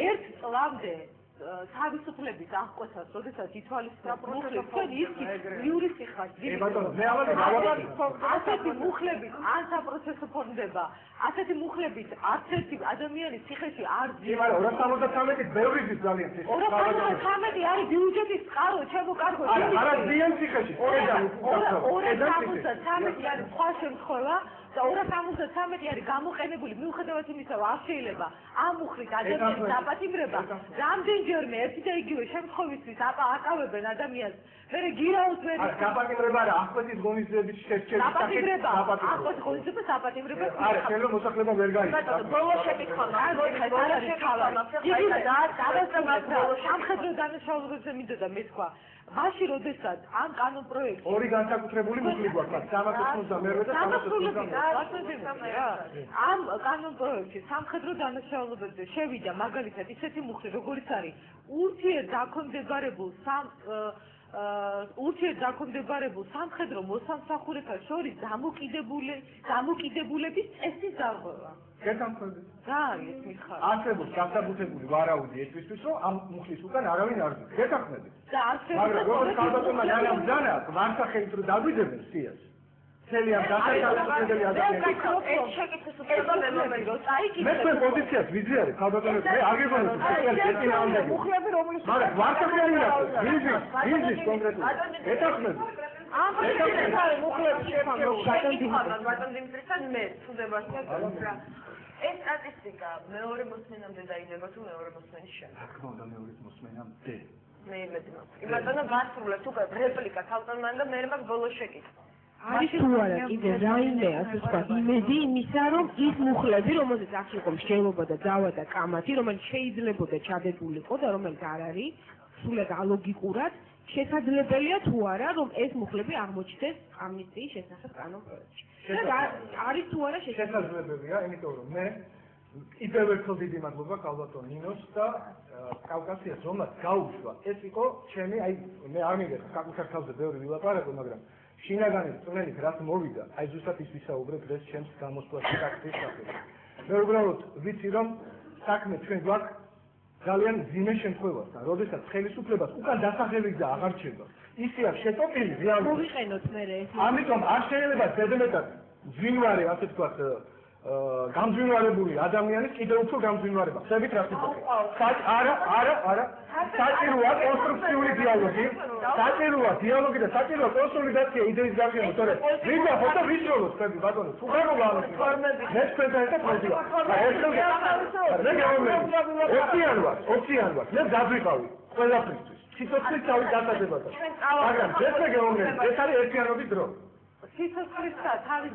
ერთ წლამდე თავისუფლების აღკვეთას, როდესაც ითვალისწინებთ მუხლებს, თქვენ იურისტი ხართ. ასეთი მუხლებით ან საპროცესო ფონდება, ასეთი მუხლებით არც ერთი ადამიანის ციხეში არ ძიება. 273-ით ბევრი ძის ძალიან ციხე. 273 არის ბიუჯეტის წყარო, ჩემო კარგო. არა ძიან ციხეში. 273 არის სხვა შემთხვევა. და 273 არის გამოყენებული მიუხედავად იმისა, რომ არ შეიძლება ამ მუხლით ადამიანის დაპატიმრება, რამდენჯერმე ერთი და იგივე შემთხვევისთვის აკავებენ ადამიანს, მერე გირაოს ვერ არის დაპატიმრება არა, აღკვეთის ღონისძიების შეჭრა. დაპატიმრება, აღკვეთის ღონისძიების დაპატიმრება. არა, შეიძლება მოსახლეობა ვერ გაიგოს. ბოლოს შეკითხვა სამხედრო დანაშაულებებზე მინდოდა მეთქვა. მაშინ როდესაც ამ კანონპროექტი ორი განსაკუთრებული მუხლი გვაქვს, 392 და 393. ამ კანონპროექტში სამხედრო დანაშაულებებზე შევიდა მაგალითად ისეთი მუხლი, როგორც არის ურთიერთდაქონდებარებულ სამხედრო მოსამსახურეთა შორის დამოკიდებულების წესის დარღვევა. გეთანხმებით? რა არის ეს მითხარი? არსებობს გასაგუთებული ვარაუდი ესისთვის, რომ ამ მუხლის უკან არავინ არ ზრდის. გეთანხმებით? და არსებობს მაგრამ როგორც ქალბატონმა დანამ ბრძანა, ვარსახელით რომ დაგვიძებენ სიას. მთელი ამ დასახელებელი ადამიანები. მე თქვენ პოზიციას ვიზიარებ, ქალბატონებს, მე არ გეგონებთ, მუხლები რომლის მაგრამ ვარსახელი რა? ვიზის კონკრეტულად. გეთანხმებით? ეს სტატისტიკა მეორე მოსმენამდე დაიდება თუ მეორე მოსმენის შემდეგ? რა თქმა უნდა მეორე მოსმენამდე. მე იმედი მაქვს. იმათონა ვასრულებთ უკვე რეპლიკა ქალბატონმა და მე მაქვს ბოლოს შეკითხვა. არის თუ არა კიდე რაიმე ასე ვთქვათ იმედი იმისა რომ ის მუხლები რომელზეც აქ იყო მსჯელობა და ძალა და კამათი რომელიც შეიძლებოდა ჩადებულიყო და რომელიც არ არის სულად ალოგიკურად შესაძლებელია თუ არა რომ ეს მუხლები აღმოჩნდეს ამნისტიის შესახებ კანონპროექტში. არის თუ არა შესაძლებელია, იმიტომ რომ მე კიდევ ერთხელ დიდი მადლობა ქალბატონ ნინოს და კავკასიას რომაც გაუშვა. ეს იყო ჩემი აი მე არ მიგეთ საკუთარ თავზე ბევრი ვილაპარაკო, მაგრამ შინაგანის წვრილით რაც მოვიდა, აი ზუსტად ის ვისაუბრებ დღეს ჩემს გამოსვლაში ტაქტის სახით. მე უბრალოდ ვიცი რომ საქმე ჩვენ გვაქვს ძალიან ძიმე შემთხვევასთან, როდესაც ხელისუფლებას უკან დასახელი და აღარ რჩება. ისე არ შეტყობილი რეალურად. მოვიყენოთ მე ეს. ამიტომ არ შეიძლება ზედმეტად ძვინვარე, ასე ვთქვათ, გამძვინვარებული ადამიანის კიდევ უფრო გამძვინვარება. ხსებით რა თქმა არა. საჭიროა კონსტრუქციული დიალოგი, საჭიროა დიალოგი და საჭიროა კონსოლიდაცია იდეის გარშემო, თორე ვიდა ფოტო ვისროლოს ხები ბატონო, თუ გარკვეულ ამბობს. მე თქვენთან ერთად მოვიდა. მე გავამბობ. ოციან ვარ. მე დაძვიყავი ყველაფრისთვის. სიცოცხლის თავი გასადებადა. მაგრამ ეს მე გავამბობ. ეს არის ერთიანობის დრო. სიცოცხლისა თავის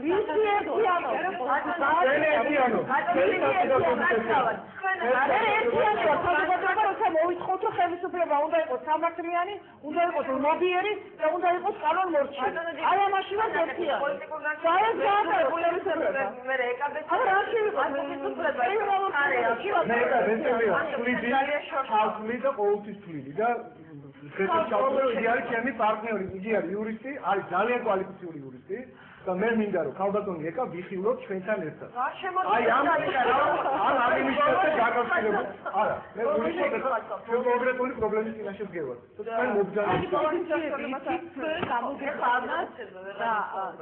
მოვიწყოთ რომ ხელისუფლება უნდა იყოს სამართლიანი, უნდა იყოს მოდიერი და უნდა იყოს კანონმორჩილი. აი ამაშივე ერთია. იგი არის ჩემი პარტნიორი, იგი არის იურისტი, არის ძალიან კვალიფიციური იურისტი და მე მინდა რომ ქალბატონი ეკა ვიხილოთ ჩვენთან ერთად. აი ამ ამინისტრაციას დაკავშირებით. არა, მე ვიშეკეთ რომ კონკრეტული პრობლემის წინაშე ვდგევართ. თქვენ მობრძანებით.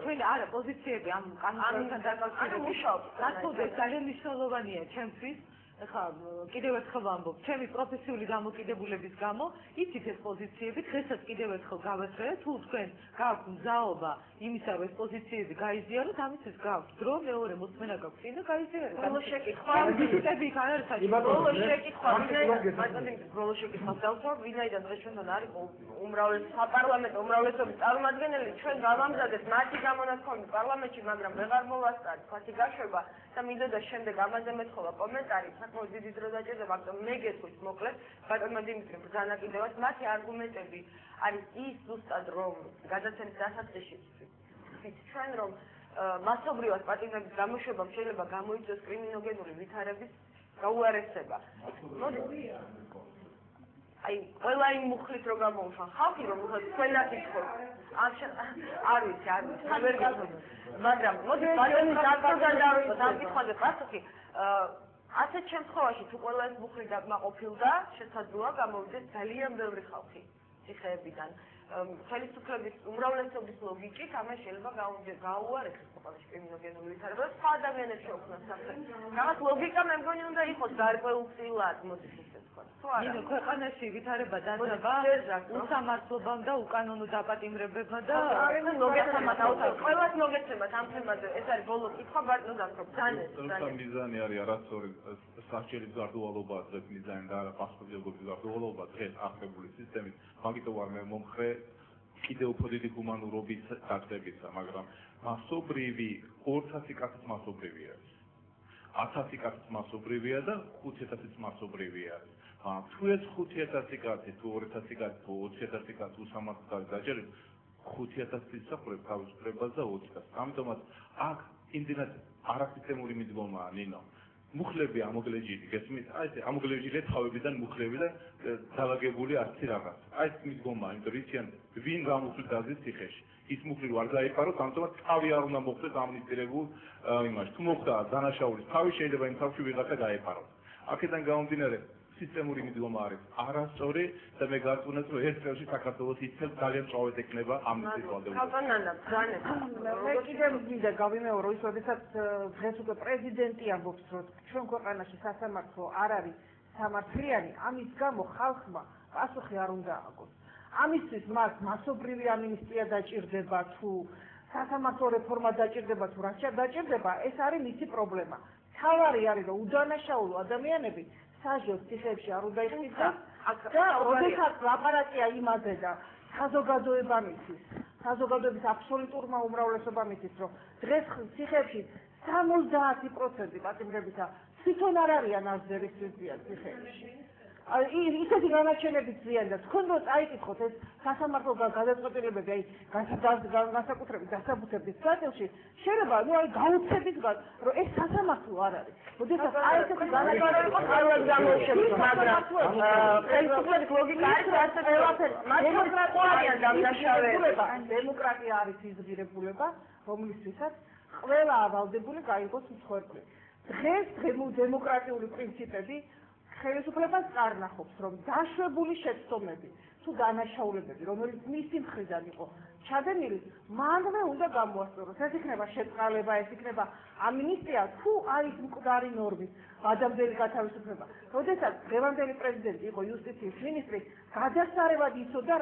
თქვენ არა პოზიციები ამ კანონთან დაკავშირებით. გასულდეს ძალიან მნიშვნელოვანია ჩემთვის. ახლა კიდევ ერთხელ ვამბობ, ჩემი პროფესიული დამოკიდებულების გამო, იცით ეს პოზიციები დღესაც კიდევ ერთხელ გავესწრეთ, თუ თქვენ გაქვთ მზაობა იმისა, რომ ეს პოზიციები გაიზიაროთ, ამისთვის გაქვთ დრო, მეორე მოსმენა გაქვთ წინ და გაიზიაროთ. ბოლოს შეკითხვა. ბოლოს შეკითხვა დავსვა, ვინაიდან დღეს ჩვენთან არის საპარლამენტო უმრავლესობის წარმომადგენელი, ჩვენ გავამზადეთ მათი გამონათქვამი პარლამენტში, მაგრამ ვეღარ მოვასწარეთ ფათი გაშვება და მინდოდა შემდეგ ამაზე მეთხოვა კომენტარი. საკმაოდ დიდი დრო დაჭირდება, ამიტომ მე გეტყვით მოკლედ, ბატონმა დიმიტრი ბრძანა კიდევაც მათი არგუმენტები არის ის ზუსტად რომ გადაცემის დასაწყისში ჩვენ რომ მასობრივად პატიმრების გამოშვებამ შეიძლება გამოიწვიოს კრიმინოგენული ვითარების გაუარესება. აი ყველა იმ მუხლით რო გამოუშვა ხალხი რომ ყველას იცხოვს არ ვიცი ვერ გახსოვს მაგრამ მოდი ბატონი დაკრძალვა პასუხი ასეთ შემთხვევაში თუ ყველა ეს მუხლი დაკმაყოფილდა, შესაძლოა გამოვიდეს ძალიან ბევრი ხალხი ციხეებიდან. ხელისუფლების უმრავლესობის ლოგიკით ამას შეიძლება გაუარესოს ქვეყანაში კრიმინოგენული ვითარება და სხვა ადამიანებს შეუქმნას სახე. რაღაც ლოგიკა მე მგონი უნდა იყოს გარკვეულწილად, მოდი ისე თქვა. ნინო, ქვეყანაში ვითარება დაძაბა უსამართლობამ და უკანონო დაპატიმრებებმა და მოგეცემათ აუცილებლად ყველას მოგეცემათ ამ თემაზე. ეს არის ბოლო კითხვა ბარტო დაქრობ. თუმცა მიზანი არის არასწორი სასჯელის გარდუალობა დღეს მიზანი და არა პასუხისმგებლობის გარდუალობა დღეს აღებული სისტემით. მაგიტომ არ მე მომხრე კიდევ უფრო დიდი ჰუმანურობის დაწებისა, მაგრამ მასობრივი 2000 კაცის მასობრივი არის. 1000 კაცის მასობრივია და 5000-იც მასობრივი არის. თუ ეს 5000 კაცი, თუ 2000 კაცი, თუ 20000 კაცი უსამართლოდ დაჯერებს 5000 ისახურებ თავისუფლებას და 20 კაცს. ამიტომაც აქ იმდენად არასისტემური მიდგომაა, ნინო. მუხლები ამოგლეჯილი, გესმით? აი ეს ამოგლეჯილი თავებიდან მუხლები და დაალაგებული არცი რაღაც. აი ეს მიდგომაა, იმიტომ რომ იციან ვინ გამოსულ დაზის ციხეში. ის მუხლი რო არ გაეპაროს, ამიტომაც თავი არ უნდა მოხდეს ამნისტირებულ იმაში. თუ მოხდა დანაშაულის თავი, შეიძლება იმ თავში ვიღაცა გაეპაროს. აქედან გამომდინარე სისტემური მიდგომა არის არასწორი და მე გაწუნეთ რომ ერთ წელში საქართველოს ისევ ძალიან წვავეთ ექნება ამნისტიის ვალდებულება. მე კიდევ მინდა გავიმეორო ის როდესაც დღეს უკვე პრეზიდენტი ამბობს რომ ჩვენ ქვეყანაში სასამართლო არ არის სამართლიანი, ამის გამო ხალხმა პასუხი არ უნდა ააგოს. ამისთვის მას მასობრივი ამინისტია დაჭირდება თუ სასამართლო რეფორმა დაჭირდება თუ რაც დაჭირდება, ეს არის მისი პრობლემა. თავარი არის რომ უდანაშაულო ადამიანები საჯოს ციხეებში არ უნდა იყიდოს და როდესაც ლაპარაკია იმაზე და საზოგადოებამ იცის, საზოგადოების აბსოლუტურმა უმრავლესობამ იცის, რომ დღეს ციხეებში 70% პატიმრებისა თვითონ არ არიან აზერისწია ციხეებში. ისეთი განაჩენებით ზიან და თქვენ რო წაიკითხოთ ეს სასამართლო გადაწყვეტილებები, აი განსაკუთრებით დასაბუთების ნაწილში, შეიძლება ნუ აი გაუცებისგან, რომ ეს სასამართლო არ არის. როდესაც აი ესეთი განაჩენები იყო ყველას გამოუშვებთ, მაგრამ ხელისუფლების ლოგიკა არის ასე ყველაფერი. დემოკრატია დამნაშავეება. დემოკრატია არის ის ღირებულება, რომლისთვისაც ყველა ავალდებული გაიგოს მსხვერპლი. დღეს დემოკრატიული პრინციპები ხელისუფლებას კარნახობს, რომ დაშვებული შეცდომები თუ დანაშაულებები, რომელიც მისი მხრიდან იყო ჩადენილი, მანვე უნდა გამოასწოროს. ეს იქნება შეწყალება, ეს იქნება ამინისტია, თუ არის მკვდარი ნორმის გადამდელი გათავისუფლება. როდესაც დღევანდელი პრეზიდენტი იყო იუსტიციის მინისტრი, გადასარევად იცოდა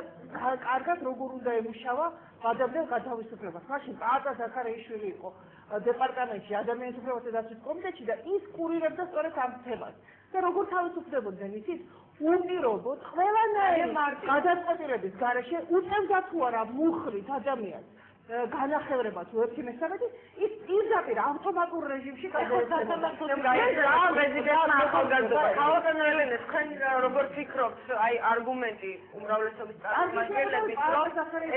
კარგად როგორ უნდა ემუშავა გადამდელ გათავისუფლებას. მაშინ პაატა ზაქარეიშვილი იყო დეპარტამენტში ადამიანის უფლებათა დაცვის კომიტეტში და ის კურირებდა სწორედ ამ თემას. და როგორ თავისუფლებოდნენ ისიც უნირობოდ ყველანაირი გადაწყვეტილების გარეშე უწევდა თუ არა მუხლით ადამიანს განახევრება თუ ერთი მესამედი ის პირდაპირ ავტომატურ რეჟიმში გადაეცემა. პრეზიდენტმა ახალგაზრდა ხალხო ელენე თქვენ როგორ ფიქრობთ აი არგუმენტი უმრავლესობის წარმომადგენლების რომ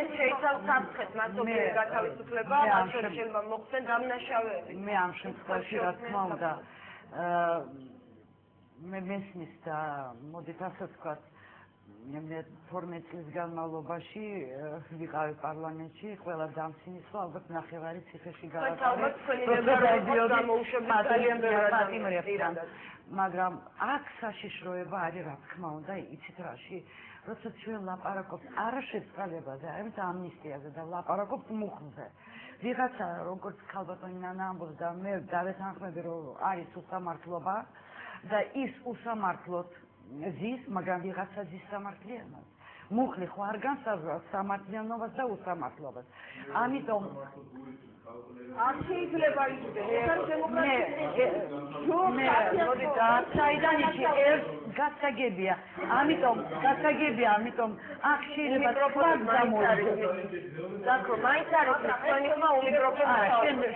ეს შეიცავს საფრთხეს მასობრივი გათავისუფლება, მათ შორის შეიძლება მოხდეს დამნაშავეები. მე ამ შემთხვევაში რა თქმა უნდა მე მესმის და მოდით ასე ვთქვათ, მე 12 წლის განმავლობაში ვიყავი პარლამენტში, ყველა დამცინის ხო ალბათ ნახევარი ციხეში გავაკეთე. მაგრამ აქ საშიშროება არის რა თქმა უნდა, იცით რაში, როცა ჩვენ ლაპარაკობთ არა შეწყალებაზე, არამედ ამნისტიაზე და ლაპარაკობთ მუხლზე. ვიღაცა როგორც ქალბატონი ნანა ამბობს და მე დავეთანხმები რომ არის უსამართლობა და ის უსამართლოდ ზის, მაგრამ ვიღაცა ზის სამართლიანობას. მუხლი ხო არ განსაზღვრავს სამართლიანობას და უსამართლობას. ამიტომ არ შეიძლება იცოდე, ეს არის დემოკრატია. საიდან იქ გასაგებია, ამიტომ აქ შეიძლება თქვენ გამოიწვიოს. დაკრო, მაინც არის თქვენი ხმა უმიკროფონი.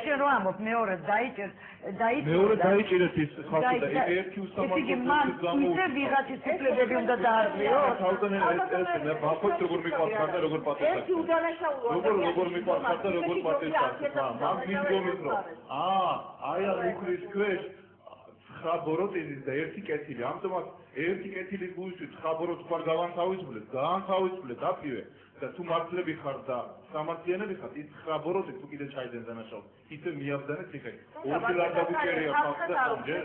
შენ რო ამბობ მეორე დაიჭერს მეორე დაიჭერეთ ის ხალხი და ერთი უსამართლობის გამო ვიღაცის უფლებები უნდა დაარღვიო. მე ბახოთ როგორ მიყვარს ხარ და როგორ პატეცს. ერთი უდანაშაულო როგორ მიყვარს ხარ და როგორ პატეცს. მაგ მიდგომით რომ აი ამ მუხლის ქვეშ 9 ბოროტინის და ერთი კეთილი. ამიტომაც ერთი კეთილის გულისთვის 9 ბოროტს ხარ გაანთავისუფლეთ აპირე და თუ მართლები ხარ და სამართლიანები ხარ, ის 9 ბოროტი თუ კიდე ჩაიდნენ დანაშაულს, ისე მიაბდანეთ ციხეში. ორი არ დაგუჭერია ხალხს და სამჯერ